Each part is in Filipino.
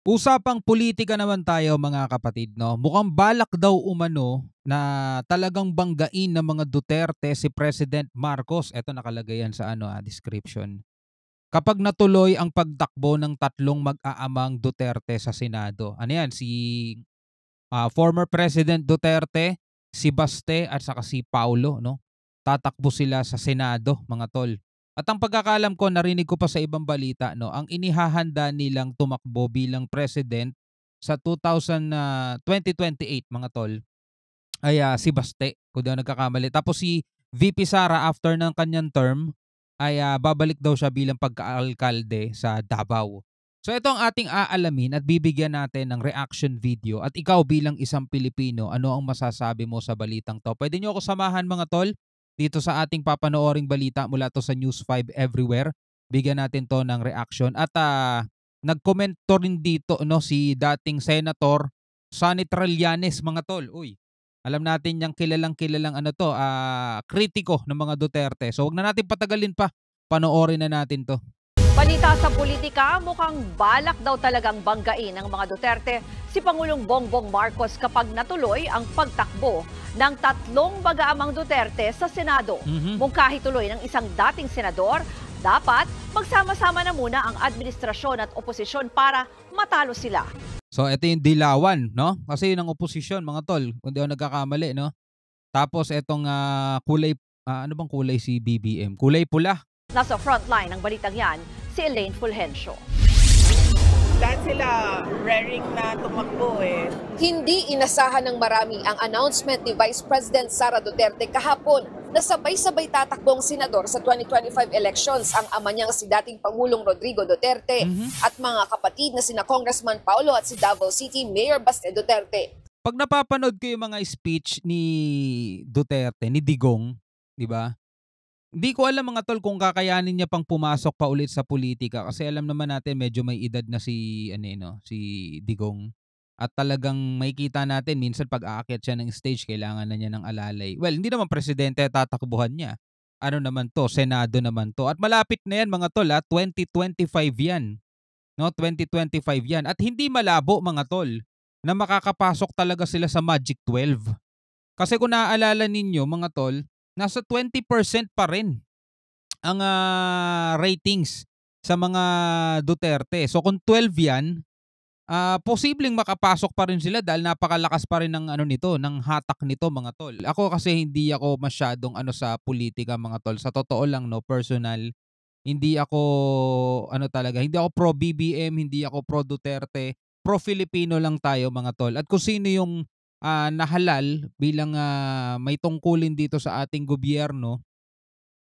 Usapang politika naman tayo mga kapatid 'no. Mukhang balak daw umano na talagang banggain ng mga Duterte si President Marcos. Eto nakalagay yan sa ano, description. Kapag natuloy ang pagtakbo ng tatlong mag-aamang Duterte sa Senado. Ano yan, si former President Duterte, si Baste at saka si Paulo 'no. Tatakbo sila sa Senado mga tol. At ang pagkakaalam ko, narinig ko pa sa ibang balita 'no, ang inihahanda nilang tumakbo bilang president sa 2028 mga tol ay si Baste kung di ako nagkakamali. Tapos si VP Sara after ng kanyang term ay babalik daw siya bilang pagkaalkalde sa Davao. So ito ang ating aalamin at bibigyan natin ng reaction video, at ikaw bilang isang Pilipino, ano ang masasabi mo sa balitang to? Pwede niyo ako samahan mga tol dito sa ating papanooring balita mula to sa News 5 Everywhere. Bigyan natin to ng reaction at nag-comment to rin dito no si dating Senator Sonny Trillanes mga tol. Uy, alam natin yang kilalang-kilalang ano to, kritiko ng mga Duterte. So wag na natin patagalin pa. Panoorin na natin to. Balita sa politika, mukhang balak daw talagang banggain ng mga Duterte si Pangulong Bongbong Marcos kapag natuloy ang pagtakbo ng tatlong mag-aamang Duterte sa Senado. Mungkahi tuloy ng isang dating senador, dapat magsama-sama na muna ang administrasyon at oposisyon para matalo sila. So ito yung dilawan, no? Kasi yun ang oposisyon mga tol, kung di ako nagkakamali, no? Tapos etong kulay, ano bang kulay si BBM? Kulay pula. Nasa frontline ng balitang yan, si Elaine Fulgencio. Lahat sila raring na tumakbo eh. Hindi inasahan ng marami ang announcement ni Vice President Sara Duterte kahapon na sabay-sabay tatakbong senador sa 2025 elections ang ama niyang si dating Pangulong Rodrigo Duterte at mga kapatid na sina Congressman Paulo at si Davao City Mayor Baste Duterte. Pag napapanood ko yung mga speech ni Duterte, ni Digong, di ba? Hindi ko alam mga tol kung kakayanin niya pang pumasok pa ulit sa politika, kasi alam naman natin medyo may edad na si si Digong. At talagang makikita natin minsan pag aakyat siya ng stage kailangan na niya ng alalay. Well, hindi naman presidente tatakbuhan niya. Ano naman to, Senado naman to. At malapit na yan mga tol, 2025 yan. No, 2025 yan. At hindi malabo mga tol na makakapasok talaga sila sa Magic 12. Kasi kung naaalala ninyo mga tol, nasa 20% pa rin ang ratings sa mga Duterte. So kung 12 yan, posibleng makapasok pa rin sila dahil napakalakas pa rin ng ng hatak nito mga tol. Ako kasi hindi ako masyadong sa politika mga tol. Sa totoo lang no, personal, hindi ako hindi ako pro BBM, hindi ako pro Duterte. Pro Filipino lang tayo mga tol. At kung sino yung nahalal bilang may tungkulin dito sa ating gobyerno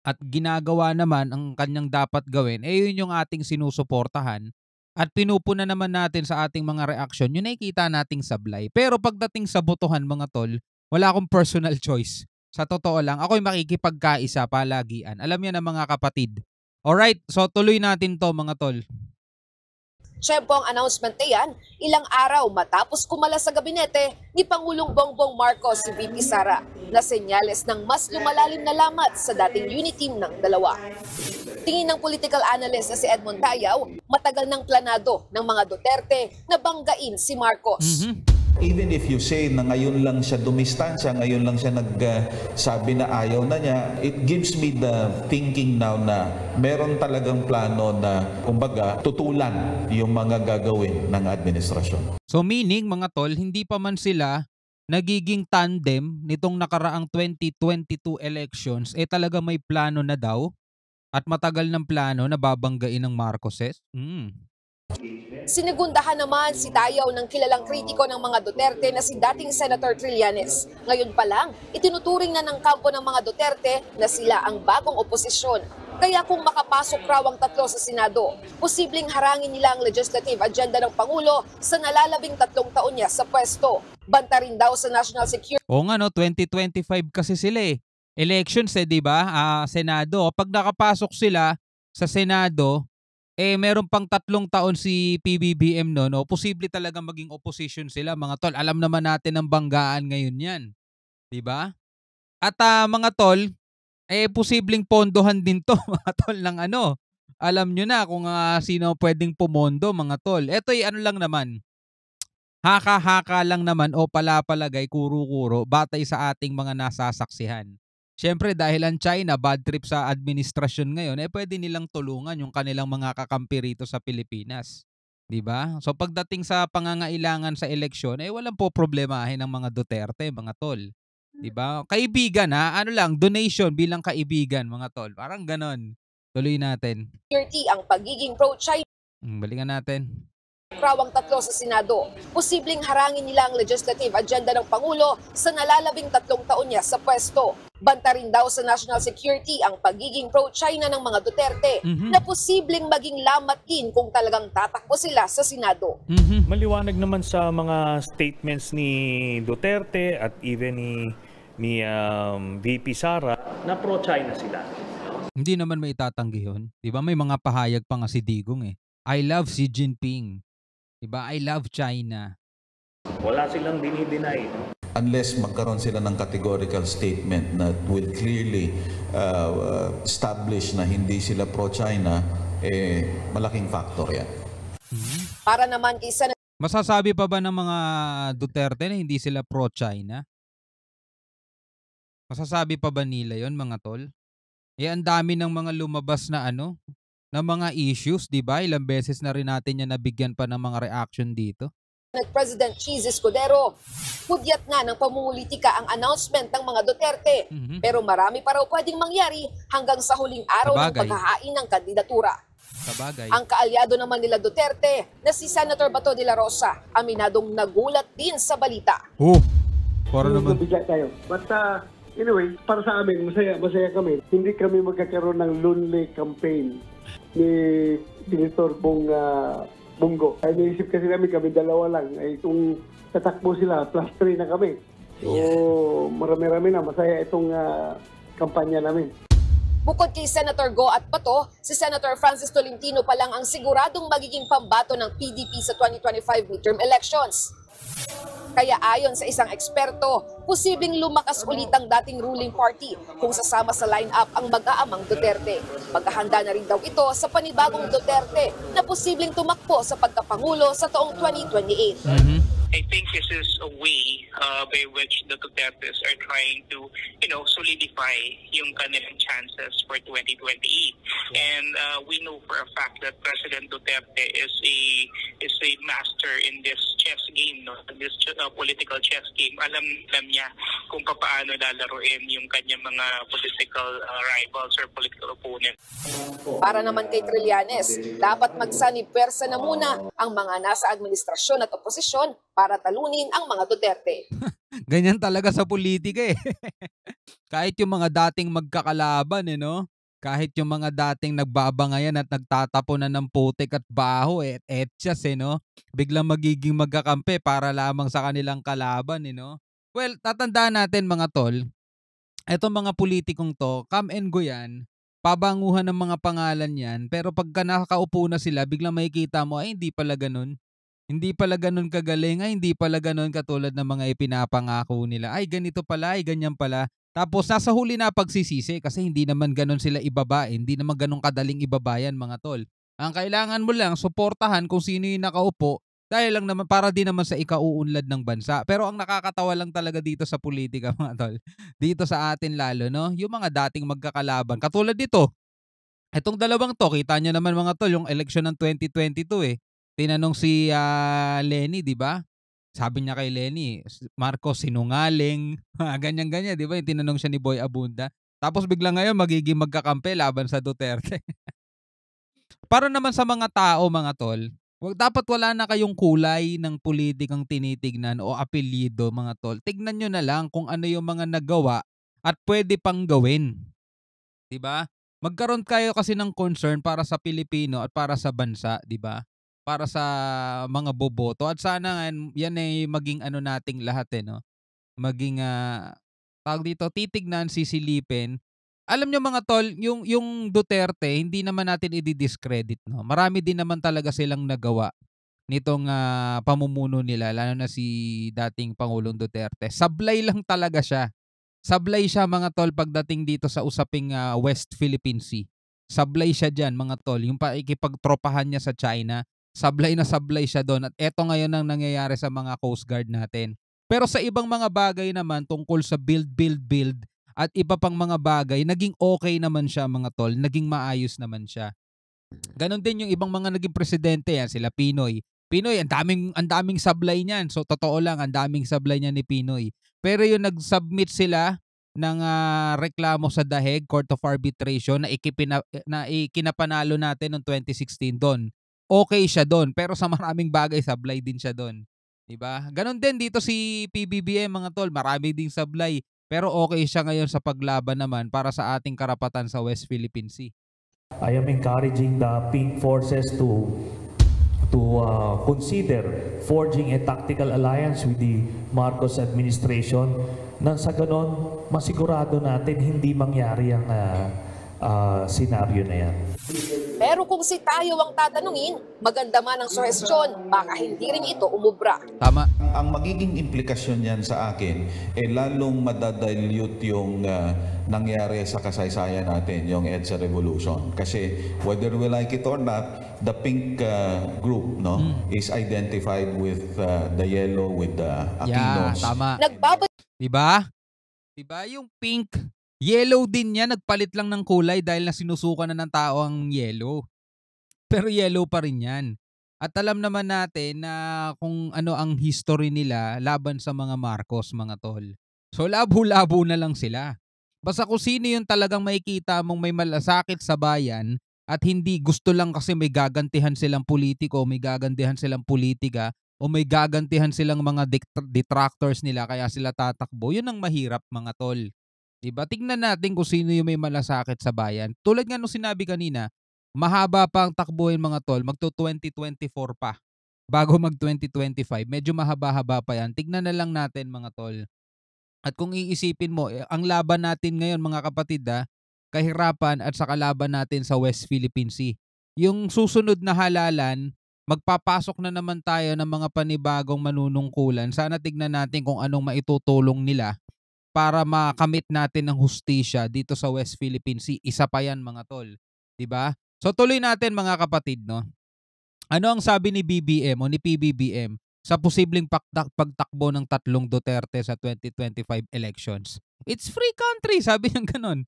at ginagawa naman ang kanyang dapat gawin, yun yung ating sinusuportahan at pinupuna naman natin sa ating mga reaksyon, yun nakikita nating sablay. Pero pagdating sa botohan mga tol, wala akong personal choice. Sa totoo lang, ako'y makikipagkaisa palagian. Alam niyo na mga kapatid. Alright, so tuloy natin to mga tol. Siyempre ang announcement na yan, ilang araw matapos kumala sa gabinete ni Pangulong Bongbong Marcos si VP Sara na senyales ng mas lumalalim na lamat sa dating unity team ng dalawa. Tingin ng political analyst na si Edmond Tayaw, matagal ng planado ng mga Duterte na banggain si Marcos. Even if you say na ngayon lang siya dumistansya, ngayon lang siya nagsabi na ayaw na niya, it gives me the thinking now na meron talagang plano na, kumbaga, tutulan yung mga gagawin ng administrasyon. So meaning, mga tol, hindi pa man sila nagiging tandem nitong nakaraang 2022 elections, talaga may plano na daw at matagal ng plano na babanggain ng Marcoses. Sinigundahan naman si Tayaw ng kilalang kritiko ng mga Duterte na si dating Senator Trillanes. Ngayon pa lang, itinuturing na ng kampo ng mga Duterte na sila ang bagong oposisyon. Kaya kung makapasok raw ang tatlo sa Senado, posibleng harangin nila ang legislative agenda ng Pangulo sa nalalabing 3 taon niya sa pwesto. Banta rin daw sa national security. Oo nga no, 2025 kasi sila elections di ba? Senado. Pag nakapasok sila sa Senado, meron pang 3 taon si PBBM no, posible talaga maging opposition sila mga tol. Alam naman natin ang banggaan ngayon yan. 'Di ba? At mga tol, posibleng pondohan din 'to mga tol ng Alam nyo na kung sino pwedeng pumondo, mga tol. Eto'y ano lang naman, haka-haka lang naman o palapalagay, kuro-kuro, batay sa ating mga nasasaksihan. Siyempre dahil ang China bad trip sa administrasyon ngayon, pwede nilang tulungan yung kanilang mga kakampi rito sa Pilipinas. 'Di ba? So pagdating sa pangangailangan sa eleksyon, walang po problemahin ng mga Duterte, mga tol. 'Di ba? Kaibigan ano lang, donation bilang kaibigan, mga tol. Parang ganon. Tuloy natin. Security ang pagiging pro-China Balikan natin. rawang tatlo sa Senado. Posibleng harangin nila ang legislative agenda ng Pangulo sa nalalabing 3 taon niya sa pwesto. Banta rin daw sa national security ang pagiging pro-China ng mga Duterte na posibleng maging lamat din kung talagang tatakbo sila sa Senado. Maliwanag naman sa mga statements ni Duterte at even ni VP Sara na pro-China sila. Hindi naman may itatanggi yun. 'Di ba may mga pahayag pa nga si Digong I love Xi Jinping. 'Di ba? I love China. Wala silang dinideny. Unless magkaroon sila ng categorical statement that will clearly establish na hindi sila pro-China, malaking factor yan. Para naman kay Senator Masasabi pa ba ng mga Duterte na hindi sila pro-China? Masasabi pa ba nila yon, mga tol? Ang dami ng mga lumabas na na mga issues, 'di ba? Ilang beses na rin natin yan nabigyan pa ng mga reaction dito. President Cheese Escudero, hudyat na ng pamumulitika ang announcement ng mga Duterte. Pero marami pa raw pwedeng mangyari hanggang sa huling araw ng Sabagay. paghahain ng kandidatura. Sabagay. Ang kaalyado naman nila Duterte na si Senator Bato de la Rosa, aminadong nagulat din sa balita. Para naman. Bigla tayo. But anyway, para sa amin, masaya kami. Hindi kami magkakaroon ng lonely campaign ni Senator Bongo. Ay naisip kasi namin kami dalawa lang. Ay kung tatakbo sila, plus 3 na kami. So marami-rami na. Masaya itong kampanya namin. Bukod kay Senator Go at Bato, si Senator Francis Tolentino pa lang ang siguradong magiging pambato ng PDP sa 2025 midterm elections. Kaya ayon sa isang eksperto, posibleng lumakas ulit ang dating ruling party kung sasama sa line-up ang mag-aamang Duterte. Maghahanda na rin daw ito sa panibagong Duterte na posibleng tumakbo sa pagkapangulo sa taong 2028. I think this is a way by which the Dutertes are trying to, solidify yung kanilang chances for 2028. And we know for a fact that President Duterte is a master in this chess game, no? This political chess game. Alam niya kung paano lalaruin yung kanyang mga political rivals or political opponents. Para naman kay Trillanes, dapat magsanib-pwersa na muna ang mga nasa administrasyon at oposisyon para talunin ang mga Duterte. Ganyan talaga sa politika Kahit yung mga dating magkakalaban no? Kahit yung mga dating nagbabangayan at nagtatapunan ng putik at baho etsyas no? Biglang magiging magkakampi para lamang sa kanilang kalaban no? Well, tatandaan natin, mga tol, etong mga politikong to, come and go yan, pabanguhan ng mga pangalan yan, pero pagka nakaupo na sila, biglang makikita mo, hindi pala ganun. Hindi pala ganun kagaling, hindi pala ganun katulad ng mga ipinapangako nila. Ay, ganito pala, ay ganyan pala. Tapos nasa huli na pagsisisi kasi hindi naman ganun sila ibaba, hindi naman ganun kadaling ibabayan, mga tol. Ang kailangan mo lang, suportahan kung sino yung nakaupo, dahil lang naman para din naman sa ikauunlad ng bansa. Pero ang nakakatawa lang talaga dito sa politika, mga tol, dito sa atin lalo, no? Yung mga dating magkakalaban. Katulad dito, itong dalawang to, kita nyo naman, mga tol, yung election ng 2022 Tinanong si Lenny, di ba? Sabi niya kay Lenny, Marcos sinungaling, ganyan-ganyan, di ba? Yung tinanong siya ni Boy Abunda. Tapos bigla ngayon magiging magkakampi laban sa Duterte. Para naman sa mga tao, mga tol, dapat wala na kayong kulay ng politikang tinitignan o apelyido, mga tol. Tignan nyo na lang kung ano yung mga nagawa at pwede pang gawin. Diba? Magkaroon kayo kasi ng concern para sa Pilipino at para sa bansa, diba? Para sa mga boboto. At sana yan ay maging nating lahat no? Maging tawag dito, titignan, sisilipin. Alam nyo, mga tol, yung Duterte, hindi naman natin i-discredit. No? Marami din naman talaga silang nagawa nitong pamumuno nila, lalo na si dating Pangulong Duterte. Sablay lang talaga siya. Sablay siya, mga tol, pagdating dito sa usaping West Philippine Sea. Sablay siya dyan mga tol. Yung pakikipagtropahan niya sa China, sablay na sablay siya doon. At eto ngayon ang nangyayari sa mga Coast Guard natin. Pero sa ibang mga bagay naman tungkol sa build at iba pang mga bagay, naging okay naman siya mga tol. Naging maayos naman siya. Ganon din yung ibang mga naging presidente, yan sila Pinoy. Pinoy, ang daming sablay niyan. So totoo lang, ang daming sablay niya ni Pinoy. Pero yung nag-submit sila ng reklamo sa Daheg Court of Arbitration na ikinapanalo natin noong 2016 doon. Okay siya doon, pero sa maraming bagay sablay din siya doon. 'Di ba? Ganon din dito si PBBM mga tol, marami ding sablay, pero okay siya ngayon sa paglaban naman para sa ating karapatan sa West Philippine Sea. I am encouraging the pink forces to consider forging a tactical alliance with the Marcos administration nang sa ganon masigurado natin hindi mangyari ang senaryo na yan. Pero kung si Tayo ang tatanungin, maganda man ang suhestyon, baka hindi rin ito umubra. Tama. Ang magiging implikasyon niyan sa akin, lalong madadilute yung nangyari sa kasaysayan natin, yung EDSA Revolution. Kasi whether we like it or not, the pink group is identified with the yellow, with the Aquinos. Yeah, tama. Diba? Yung pink, yellow din yan, nagpalit lang ng kulay dahil na sinusuka na ng tao ang yellow. Pero yellow pa rin yan. At alam naman natin na kung ano ang history nila laban sa mga Marcos, mga tol. So labo-labo na lang sila. Basta kung sino yung talagang makikita mong may malasakit sa bayan at hindi gusto lang kasi may gagantihan silang politiko, may gagantihan silang politika, o may gagantihan silang mga detractors nila kaya sila tatakbo, yun ang mahirap mga tol. Diba? Tingnan natin kung sino yung may malasakit sa bayan. Tulad nga nung sinabi kanina, mahaba pa ang takbuhin mga tol, magto-2024 pa. Bago mag-2025, medyo mahaba-haba pa yan. Tignan na lang natin mga tol. At kung iisipin mo, ang laban natin ngayon mga kapatid kahirapan at sa kalaban natin sa West Philippine Sea. Yung susunod na halalan, magpapasok na naman tayo ng mga panibagong manunungkulan. Sana tignan natin kung anong maitutulong nila para makamit natin ng hustisya dito sa West Philippine Sea. Isa pa yan mga tol. Diba? So tuloy natin mga kapatid, no? Ano ang sabi ni BBM o ni PBBM sa posibleng pagtakbo ng tatlong Duterte sa 2025 elections? It's free country, sabi niya ganun.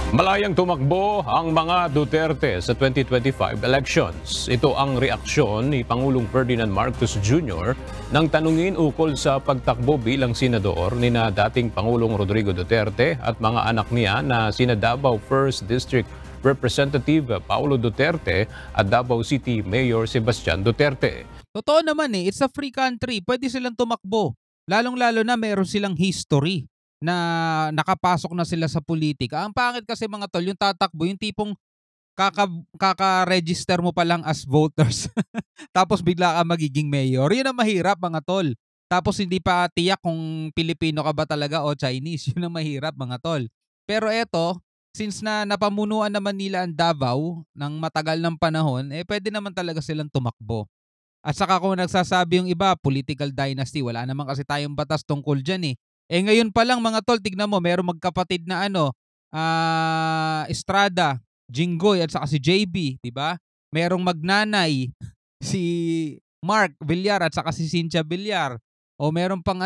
Malayang tumakbo ang mga Duterte sa 2025 elections. Ito ang reaksyon ni Pangulong Ferdinand Marcos Jr. nang tanungin ukol sa pagtakbo bilang senador ni na dating Pangulong Rodrigo Duterte at mga anak niya na sina Davao 1st District Representative Paulo Duterte at Davao City Mayor Sebastian Duterte. Totoo naman it's a free country. Pwede silang tumakbo. Lalong-lalo na meron silang history na nakapasok na sila sa politika. Ang pangit kasi mga tol, yung tatakbo, yung tipong kaka-register mo pa lang as voters. Tapos bigla ka magiging mayor. Yun ang mahirap mga tol. Tapos hindi pa tiyak kung Pilipino ka ba talaga o Chinese. Yun ang mahirap mga tol. Pero eto, since na napamunuan naman nila ang Davao ng matagal ng panahon, pwede naman talaga silang tumakbo. At saka kung nagsasabi yung iba, political dynasty, wala naman kasi tayong batas tungkol dyan ngayon pa lang mga tol, tignan mo, merong magkapatid na Estrada, Jinggoy at saka si JB, di ba? Merong magnanay, si Mark Villar at saka si Cynthia Villar. O meron pang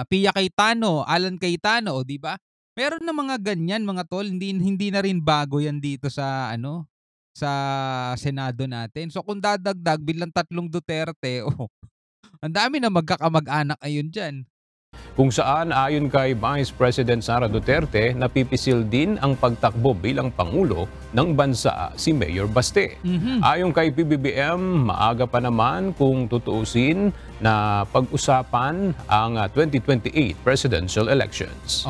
Pia Cayetano, Alan Cayetano, di ba? Meron na mga ganyan mga tol, hindi na rin bago yan dito sa sa Senado natin. So kung dadagdag bilang tatlong Duterte, ang dami na magkakamag-anak ayun diyan. Kung saan ayon kay Vice President Sara Duterte, napipisil din ang pagtakbo bilang Pangulo ng bansa si Mayor Baste. Ayon kay PBBM, maaga pa naman kung tutuusin na pag-usapan ang 2028 presidential elections.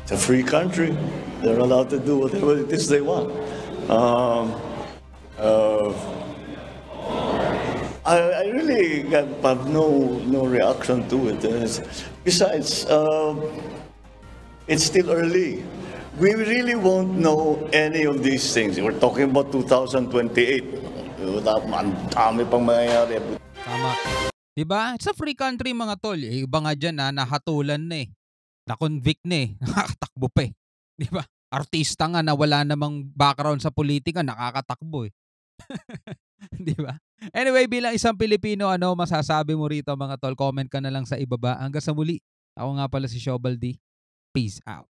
It's a free country. They're allowed to do whatever it is they want. I really have no reaction to it. Besides, it's still early. We really won't know any of these things. We're talking about 2028. Ang dami pang mangyayari. Tama. Diba? It's a free country mga tol. Iba nga dyan nahatulan na Na-convict na eh. Nakakatakbo pa eh. Di ba? Artista nga na wala namang background sa politika, nakakatakbo eh. Di ba? Anyway, bilang isang Pilipino, ano masasabi mo rito mga tol? Comment ka na lang sa ibaba. Hanggang sa muli. Ako nga pala si Shobal D. Peace out.